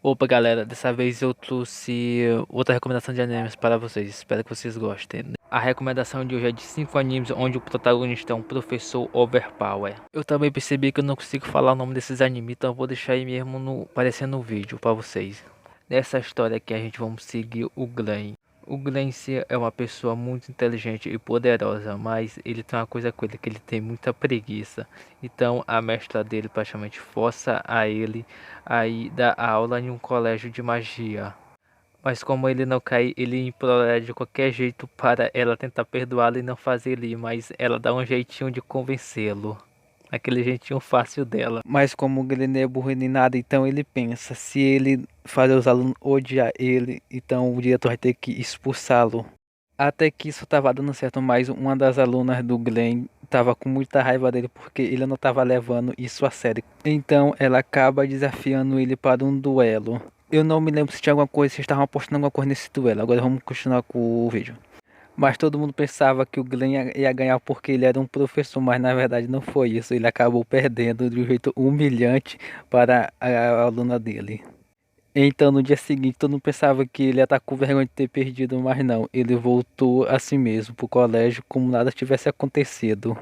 Opa galera, dessa vez eu trouxe outra recomendação de animes para vocês, espero que vocês gostem. A recomendação de hoje é de 5 animes onde o protagonista é um professor overpower. Eu também percebi que eu não consigo falar o nome desses animes, então eu vou deixar aí mesmo aparecendo no vídeo para vocês. Nessa história aqui a gente vamos seguir o Glenn. O Glenn em si é uma pessoa muito inteligente e poderosa, mas ele tem uma coisa com ele, que ele tem muita preguiça. Então a mestra dele praticamente força a ele a ir dar aula em um colégio de magia. Mas como ele não cai, ele implora de qualquer jeito para ela tentar perdoá-lo e não fazer ele ir, mas ela dá um jeitinho de convencê-lo. Aquele jeitinho fácil dela. Mas como ele não é burro nem nada, então ele pensa, se ele fazer os alunos odiar ele, então o diretor vai ter que expulsá-lo. Até que isso estava dando certo, mas uma das alunas do Glenn estava com muita raiva dele porque ele não estava levando isso a sério. Então ela acaba desafiando ele para um duelo. Eu não me lembro se tinha alguma coisa, se estavam apostando alguma coisa nesse duelo. Agora vamos continuar com o vídeo. Mas todo mundo pensava que o Glenn ia ganhar porque ele era um professor, mas na verdade não foi isso. Ele acabou perdendo de um jeito humilhante para a aluna dele. Então no dia seguinte todo mundo pensava que ele ia estar com vergonha de ter perdido, mas não. Ele voltou a si mesmo pro colégio como nada tivesse acontecido.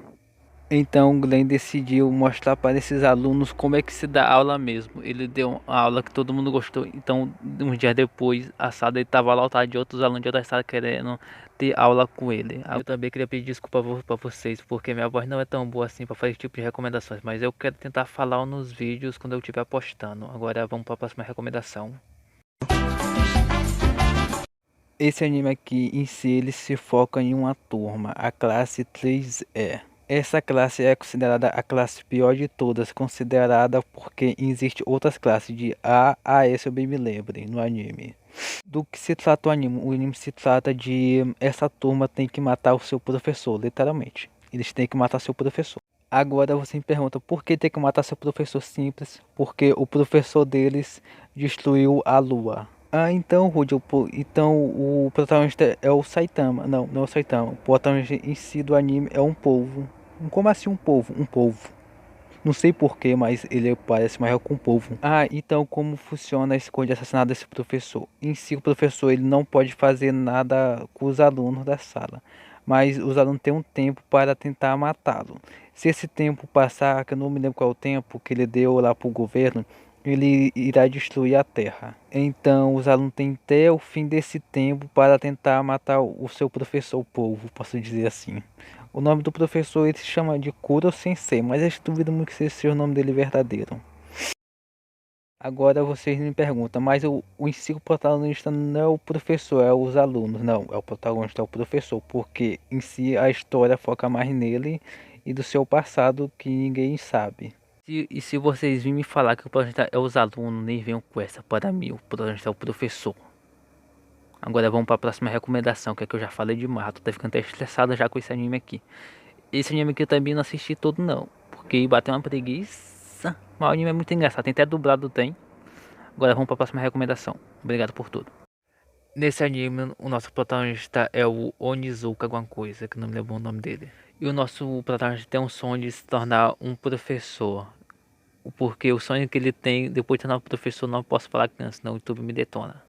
Então o Glenn decidiu mostrar para esses alunos como é que se dá aula mesmo. Ele deu uma aula que todo mundo gostou. Então, uns dias depois, a sala estava lotada de outros alunos de outra sala querendo ter aula com ele. Eu também queria pedir desculpa para vocês, porque minha voz não é tão boa assim para fazer esse tipo de recomendações. Mas eu quero tentar falar nos vídeos quando eu estiver postando. Agora vamos para a próxima recomendação. Esse anime aqui em si ele se foca em uma turma, a classe 3E. Essa classe é considerada a classe pior de todas, considerada porque existe outras classes de A S, eu bem me lembre, no anime. Do que se trata o anime? O anime se trata de essa turma tem que matar o seu professor, literalmente. Eles têm que matar seu professor. Agora você me pergunta, por que tem que matar seu professor? Simples, porque o professor deles destruiu a lua. Ah, então, Rudy, então o protagonista é o Saitama. Não, não é o Saitama. O protagonista em si do anime é um polvo. Como assim um polvo? Um polvo. Não sei porquê, mas ele parece maior com um polvo. Ah, então como funciona a escolha de assassinato desse professor? Em si, o professor ele não pode fazer nada com os alunos da sala. Mas os alunos têm um tempo para tentar matá-lo. Se esse tempo passar, que eu não me lembro qual é o tempo que ele deu lá para o governo, ele irá destruir a Terra. Então, os alunos têm até o fim desse tempo para tentar matar o seu professor, o povo, posso dizer assim. O nome do professor ele se chama de Kuro Sensei, mas eu duvido muito que esse seja o nome dele verdadeiro. Agora vocês me perguntam, mas o em si o protagonista não é o professor, é os alunos. Não, é o protagonista, é o professor, porque em si a história foca mais nele e do seu passado que ninguém sabe. E se vocês virem me falar que o protagonista é os alunos, nem venham com essa. Para mim, o protagonista é o professor. Agora vamos para a próxima recomendação, que é que eu já falei demais. Tô até ficando até estressado já com esse anime aqui. Esse anime aqui eu também não assisti todo não, porque bateu uma preguiça. Mas o anime é muito engraçado, tem até dublado, tem. Agora vamos para a próxima recomendação. Obrigado por tudo. Nesse anime, o nosso protagonista é o Onizuka alguma coisa, que não me lembro o nome dele. E o nosso protagonista tem um sonho de se tornar um professor. Porque o sonho que ele tem, depois de tornar um professor, não posso falar que antes, senão o YouTube me detona.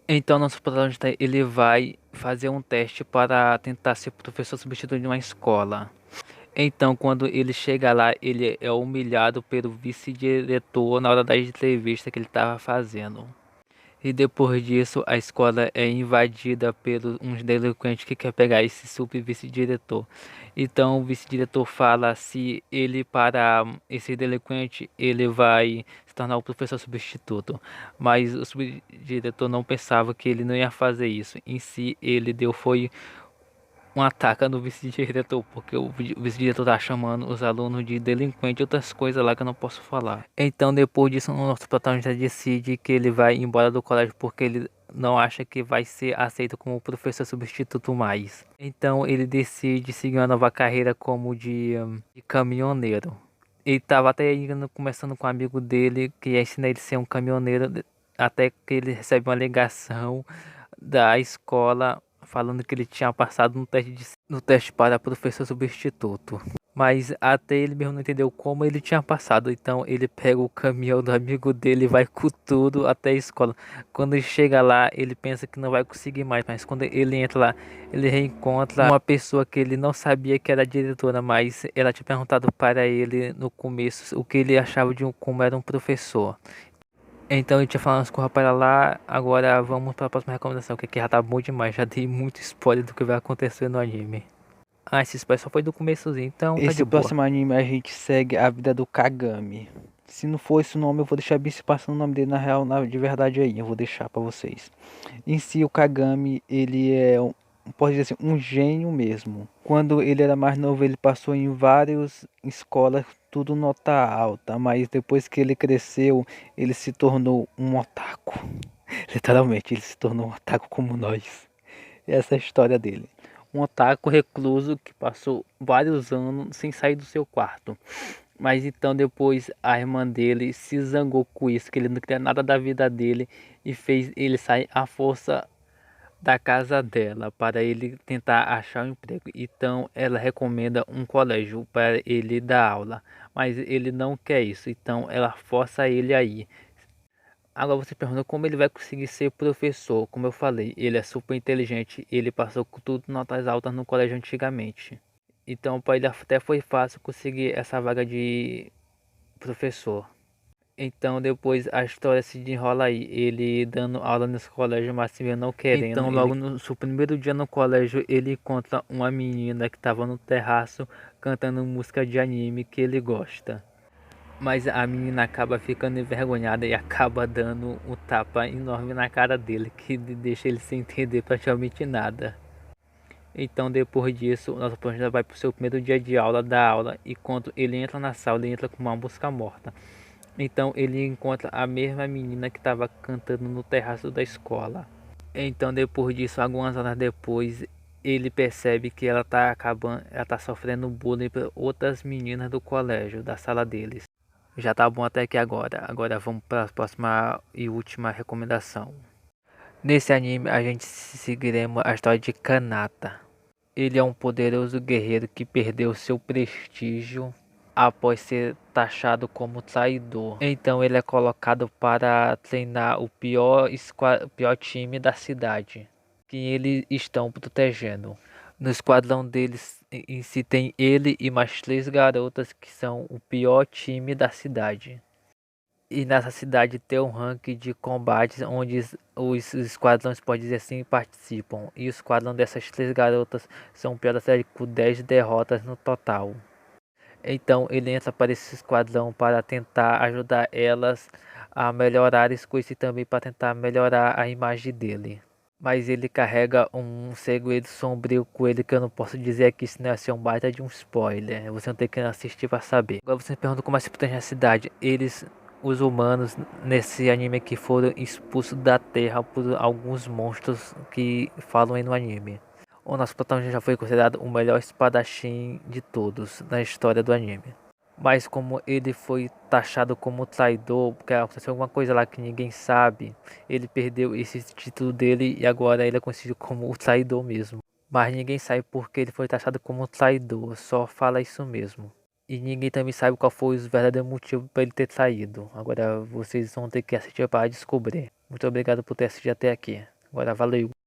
Então nosso protagonista ele vai fazer um teste para tentar ser professor substituto de uma escola. Então quando ele chega lá, ele é humilhado pelo vice-diretor na hora da entrevista que ele estava fazendo. E depois disso, a escola é invadida por uns delinquentes que quer pegar esse sub-vice-diretor. Então, o vice-diretor fala se ele parar esse delinquente, ele vai se tornar o professor substituto. Mas o subdiretor não pensava que ele não ia fazer isso. Em si, ele deu foi um ataque no vice-diretor, porque o vice-diretor tá chamando os alunos de delinquente e outras coisas lá que eu não posso falar. Então, depois disso, o nosso protagonista decide que ele vai embora do colégio porque ele não acha que vai ser aceito como professor substituto mais. Então, ele decide seguir uma nova carreira como de caminhoneiro. Ele estava até indo, começando com um amigo dele que ia ensinar ele a ser um caminhoneiro, até que ele recebe uma ligação da escola falando que ele tinha passado no teste para professor substituto. Mas até ele mesmo não entendeu como ele tinha passado. Então ele pega o caminhão do amigo dele e vai com tudo até a escola. Quando ele chega lá, ele pensa que não vai conseguir mais. Mas quando ele entra lá, ele reencontra uma pessoa que ele não sabia que era a diretora. Mas ela tinha perguntado para ele no começo o que ele achava de como era um professor. Então ele tinha falado umas coisas para lá. Agora vamos para a próxima recomendação, que aqui já tá bom demais. Já dei muito spoiler do que vai acontecer no anime. Ah, esse spoiler só foi do começozinho, então tá de Esse boa. próximo anime a gente segue a vida do Kagami. Se não for esse nome, eu vou deixar bem se passando o nome dele na real, de verdade aí. Eu vou deixar pra vocês. Em si, o Kagami, ele é, pode dizer assim, um gênio mesmo. Quando ele era mais novo, ele passou em várias escolas, tudo nota alta. Mas depois que ele cresceu, ele se tornou um otaku. Literalmente, ele se tornou um otaku como nós. Essa é a história dele. Um otaku recluso que passou vários anos sem sair do seu quarto. Mas então depois a irmã dele se zangou com isso, que ele não queria nada da vida dele e fez ele sair à força da casa dela para ele tentar achar um emprego. Então ela recomenda um colégio para ele dar aula, mas ele não quer isso, então ela força ele a ir. Agora você pergunta como ele vai conseguir ser professor. Como eu falei, ele é super inteligente, ele passou com tudo notas altas no colégio antigamente. Então para ele até foi fácil conseguir essa vaga de professor. Então depois a história se desenrola aí, ele dando aula nesse colégio, mas se não querendo. Então logo no seu primeiro dia no colégio, ele encontra uma menina que estava no terraço cantando música de anime que ele gosta. Mas a menina acaba ficando envergonhada e acaba dando um tapa enorme na cara dele, que deixa ele sem entender praticamente nada. Então depois disso, o nosso protagonista vai pro seu primeiro dia de aula, da aula, e quando ele entra na sala, ele entra com uma mosca morta. Então ele encontra a mesma menina que estava cantando no terraço da escola. Então depois disso, algumas horas depois, ele percebe que ela tá sofrendo bullying por outras meninas do colégio, da sala deles. Já tá bom até aqui agora. Agora vamos para a próxima e última recomendação. Nesse anime a gente seguiremos a história de Kanata. Ele é um poderoso guerreiro que perdeu seu prestígio após ser taxado como traidor. Então ele é colocado para treinar o pior time da cidade, que eles estão protegendo. No esquadrão deles em si tem ele e mais 3 garotas que são o pior time da cidade. E nessa cidade tem um ranking de combates onde os esquadrões, pode dizer assim, participam. E o esquadrão dessas 3 garotas são o pior da série com 10 derrotas no total. Então ele entra para esse esquadrão para tentar ajudar elas a melhorar as coisas e também para tentar melhorar a imagem dele. Mas ele carrega um segredo sombrio com ele que eu não posso dizer aqui, senão ia ser um baita de um spoiler. Você não tem que assistir para saber. Agora você me pergunta como é que se protege a cidade. Os humanos nesse anime aqui foram expulsos da Terra por alguns monstros que falam aí no anime. O nosso protagonista já foi considerado o melhor espadachim de todos na história do anime. Mas como ele foi taxado como traidor, porque aconteceu alguma coisa lá que ninguém sabe, ele perdeu esse título dele e agora ele é conhecido como o traidor mesmo. Mas ninguém sabe porque ele foi taxado como traidor, só fala isso mesmo. E ninguém também sabe qual foi o verdadeiro motivo para ele ter traído. Agora vocês vão ter que assistir para descobrir. Muito obrigado por ter assistido até aqui. Agora valeu.